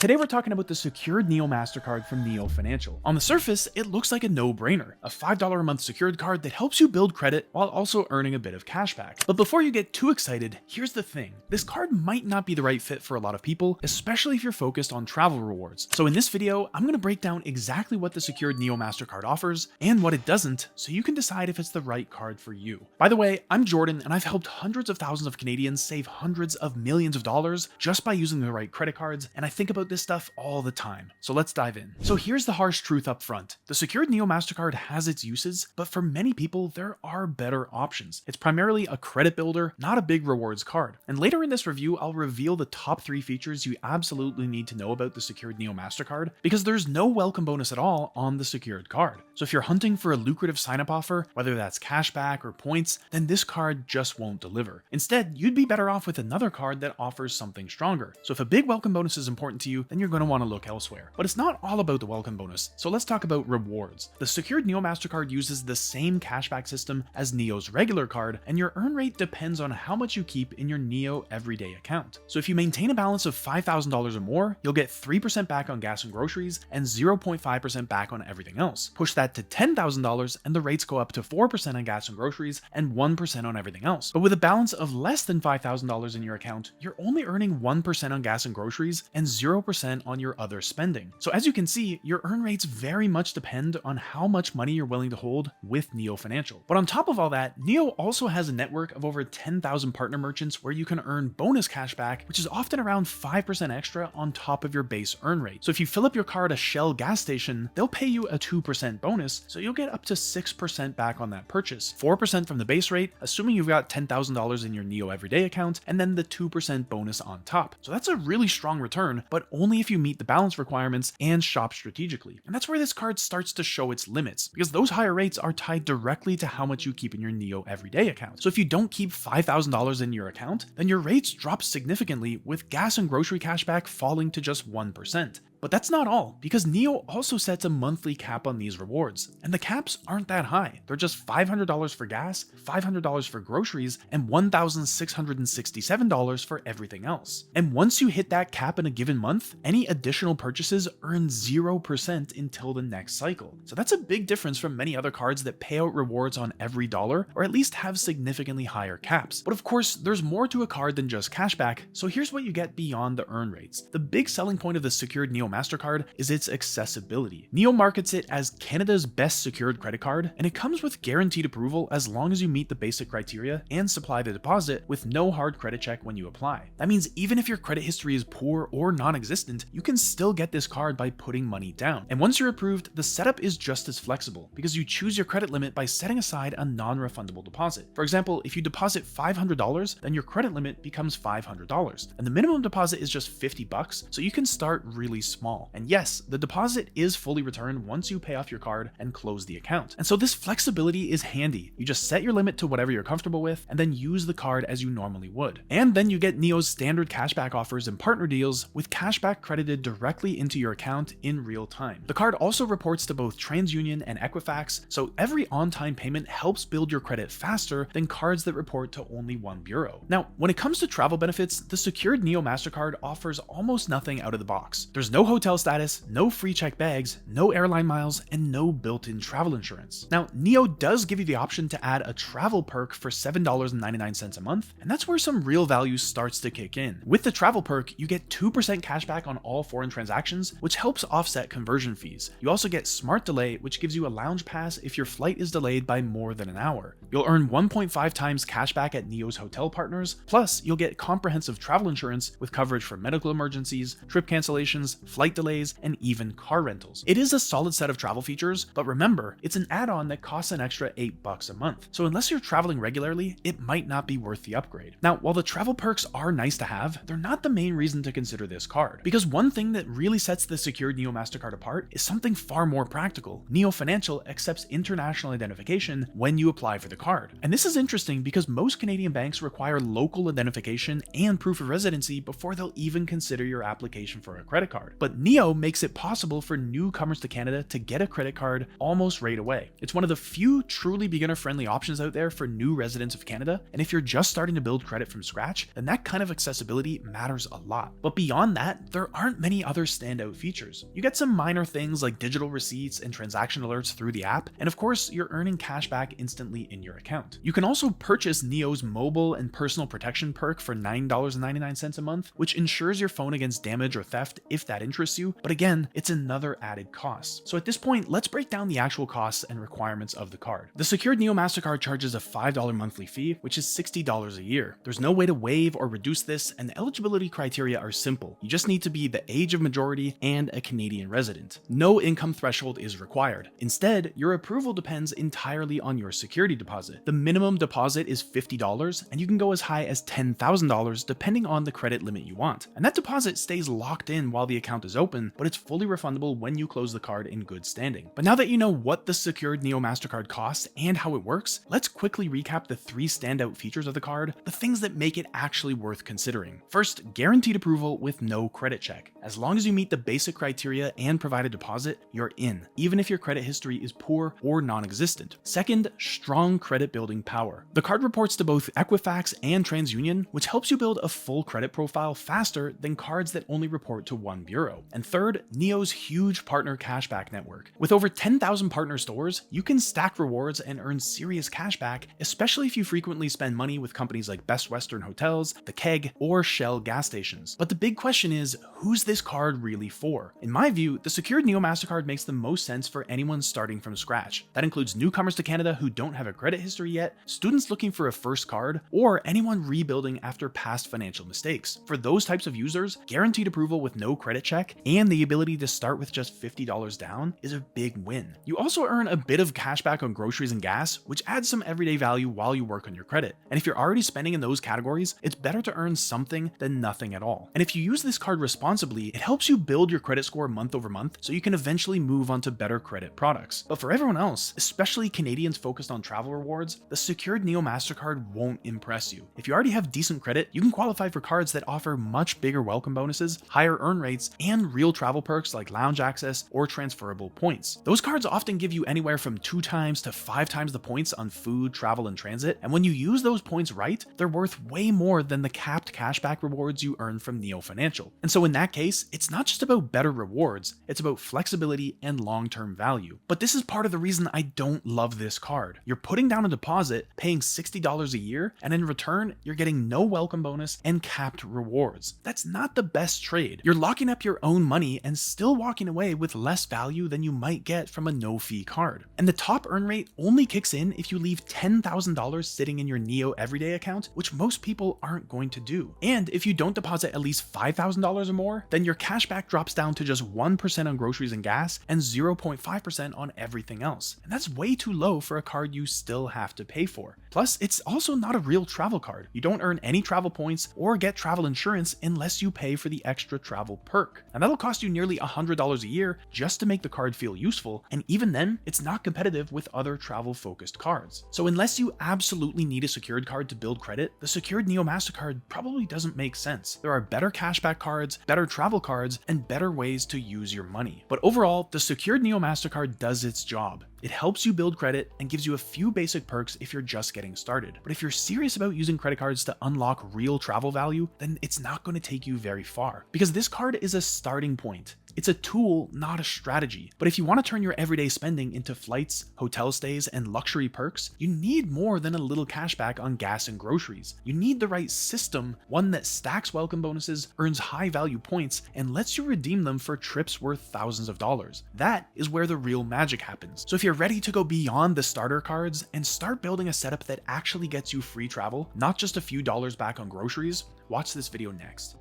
Today we're talking about the secured Neo Mastercard from Neo Financial. On the surface, it looks like a no-brainer, a $5 a month secured card that helps you build credit while also earning a bit of cashback. But before you get too excited, here's the thing. This card might not be the right fit for a lot of people, especially if you're focused on travel rewards. So in this video, I'm going to break down exactly what the secured Neo Mastercard offers and what it doesn't, so you can decide if it's the right card for you. By the way, I'm Jordan, and I've helped hundreds of thousands of Canadians save hundreds of millions of dollars just by using the right credit cards, and I think about this stuff all the time. So let's dive in. So here's the harsh truth up front. The secured Neo Mastercard has its uses, but for many people, there are better options. It's primarily a credit builder, not a big rewards card. And later in this review, I'll reveal the top 3 features you absolutely need to know about the secured Neo Mastercard, because there's no welcome bonus at all on the secured card. So if you're hunting for a lucrative sign-up offer, whether that's cashback or points, then this card just won't deliver. Instead, you'd be better off with another card that offers something stronger. So if a big welcome bonus is important to you, then you're going to want to look elsewhere. But it's not all about the welcome bonus, so let's talk about rewards. The secured Neo Mastercard uses the same cashback system as Neo's regular card, and your earn rate depends on how much you keep in your Neo everyday account. So if you maintain a balance of $5,000 or more, you'll get 3% back on gas and groceries and 0.5% back on everything else. Push that to $10,000 and the rates go up to 4% on gas and groceries and 1% on everything else. But with a balance of less than $5,000 in your account, you're only earning 1% on gas and groceries and 0% on your other spending. So as you can see, your earn rates very much depend on how much money you're willing to hold with Neo Financial. But on top of all that, Neo also has a network of over 10,000 partner merchants where you can earn bonus cashback, which is often around 5% extra on top of your base earn rate. So if you fill up your card at a Shell gas station, they'll pay you a 2% bonus, so you'll get up to 6% back on that purchase. 4% from the base rate, assuming you've got $10,000 in your Neo everyday account, and then the 2% bonus on top. So that's a really strong return, but only if you meet the balance requirements and shop strategically. And that's where this card starts to show its limits, because those higher rates are tied directly to how much you keep in your Neo everyday account. So if you don't keep $5,000 in your account, then your rates drop significantly, with gas and grocery cashback falling to just 1%. But that's not all, because Neo also sets a monthly cap on these rewards, and the caps aren't that high. They're just $500 for gas, $500 for groceries, and $1,667 for everything else. And once you hit that cap in a given month, any additional purchases earn 0% until the next cycle. So that's a big difference from many other cards that pay out rewards on every dollar, or at least have significantly higher caps. But of course, there's more to a card than just cashback, so here's what you get beyond the earn rates. The big selling point of the secured Neo Mastercard is its accessibility. Neo markets it as Canada's best secured credit card, and it comes with guaranteed approval as long as you meet the basic criteria and supply the deposit with no hard credit check when you apply. That means even if your credit history is poor or non-existent, you can still get this card by putting money down. And once you're approved, the setup is just as flexible, because you choose your credit limit by setting aside a non-refundable deposit. For example, if you deposit $500, then your credit limit becomes $500, and the minimum deposit is just $50, so you can start really small. And yes, the deposit is fully returned once you pay off your card and close the account. And so this flexibility is handy. You just set your limit to whatever you're comfortable with and then use the card as you normally would. And then you get Neo's standard cashback offers and partner deals, with cashback credited directly into your account in real time. The card also reports to both TransUnion and Equifax, so every on-time payment helps build your credit faster than cards that report to only one bureau. Now, when it comes to travel benefits, the secured Neo Mastercard offers almost nothing out of the box. There's no hotel status, no free check bags, no airline miles, and no built-in travel insurance. Now, Neo does give you the option to add a travel perk for $7.99 a month, and that's where some real value starts to kick in. With the travel perk, you get 2% cashback on all foreign transactions, which helps offset conversion fees. You also get Smart Delay, which gives you a lounge pass if your flight is delayed by more than an hour. You'll earn 1.5 times cashback at Neo's hotel partners, plus you'll get comprehensive travel insurance with coverage for medical emergencies, trip cancellations, flight delays, and even car rentals. It is a solid set of travel features, but remember, it's an add-on that costs an extra $8 a month. So unless you're traveling regularly, it might not be worth the upgrade. Now, while the travel perks are nice to have, they're not the main reason to consider this card. Because one thing that really sets the secured Neo Mastercard apart is something far more practical. Neo Financial accepts international identification when you apply for the card. And this is interesting because most Canadian banks require local identification and proof of residency before they'll even consider your application for a credit card. But But Neo makes it possible for newcomers to Canada to get a credit card almost right away. It's one of the few truly beginner-friendly options out there for new residents of Canada, and if you're just starting to build credit from scratch, then that kind of accessibility matters a lot. But beyond that, there aren't many other standout features. You get some minor things like digital receipts and transaction alerts through the app, and of course, you're earning cash back instantly in your account. You can also purchase Neo's mobile and personal protection perk for $9.99 a month, which ensures your phone against damage or theft if that interests you, but again, it's another added cost. So at this point, let's break down the actual costs and requirements of the card. The Secured Neo Mastercard charges a $5 monthly fee, which is $60 a year. There's no way to waive or reduce this, and the eligibility criteria are simple. You just need to be the age of majority and a Canadian resident. No income threshold is required. Instead, your approval depends entirely on your security deposit. The minimum deposit is $50, and you can go as high as $10,000 depending on the credit limit you want. And that deposit stays locked in while the account is open, but it's fully refundable when you close the card in good standing. But now that you know what the Secured Neo Mastercard costs and how it works, let's quickly recap the 3 standout features of the card, the things that make it actually worth considering. First, guaranteed approval with no credit check. As long as you meet the basic criteria and provide a deposit, you're in, even if your credit history is poor or non-existent. Second, strong credit building power. The card reports to both Equifax and TransUnion, which helps you build a full credit profile faster than cards that only report to one bureau. And third, Neo's huge partner cashback network. With over 10,000 partner stores, you can stack rewards and earn serious cashback, especially if you frequently spend money with companies like Best Western Hotels, The Keg, or Shell gas stations. But the big question is, who's this card really for? In my view, the Secured Neo Mastercard makes the most sense for anyone starting from scratch. That includes newcomers to Canada who don't have a credit history yet, students looking for a first card, or anyone rebuilding after past financial mistakes. For those types of users, guaranteed approval with no credit check and the ability to start with just $50 down is a big win. You also earn a bit of cash back on groceries and gas, which adds some everyday value while you work on your credit. And if you're already spending in those categories, it's better to earn something than nothing at all. And if you use this card responsibly, it helps you build your credit score month over month so you can eventually move on to better credit products. But for everyone else, especially Canadians focused on travel rewards, the Secured Neo Mastercard won't impress you. If you already have decent credit, you can qualify for cards that offer much bigger welcome bonuses, higher earn rates, and real travel perks like lounge access or transferable points. Those cards often give you anywhere from 2 times to 5 times the points on food, travel, and transit, and when you use those points right, they're worth way more than the capped cashback rewards you earn from Neo Financial. And so in that case, it's not just about better rewards, it's about flexibility and long-term value. But this is part of the reason I don't love this card. You're putting down a deposit, paying $60 a year, and in return, you're getting no welcome bonus and capped rewards. That's not the best trade. You're locking up your own money and still walking away with less value than you might get from a no-fee card. And the top earn rate only kicks in if you leave $10,000 sitting in your Neo Everyday account, which most people aren't going to do. And if you don't deposit at least $5,000 or more, then your cashback drops down to just 1% on groceries and gas and 0.5% on everything else. And that's way too low for a card you still have to pay for. Plus, it's also not a real travel card. You don't earn any travel points or get travel insurance unless you pay for the extra travel perk. And that'll cost you nearly $100 a year just to make the card feel useful, and even then, it's not competitive with other travel-focused cards. So unless you absolutely need a secured card to build credit, the Secured Neo Mastercard probably doesn't make sense. There are better cashback cards, better travel cards, and better ways to use your money. But overall, the Secured Neo Mastercard does its job. It helps you build credit and gives you a few basic perks if you're just getting started. But if you're serious about using credit cards to unlock real travel value, then it's not going to take you very far. Because this card is a starting point. It's a tool, not a strategy. But if you want to turn your everyday spending into flights, hotel stays, and luxury perks, you need more than a little cashback on gas and groceries. You need the right system, one that stacks welcome bonuses, earns high value points, and lets you redeem them for trips worth thousands of dollars. That is where the real magic happens. So if you're ready to go beyond the starter cards and start building a setup that actually gets you free travel, not just a few dollars back on groceries, watch this video next.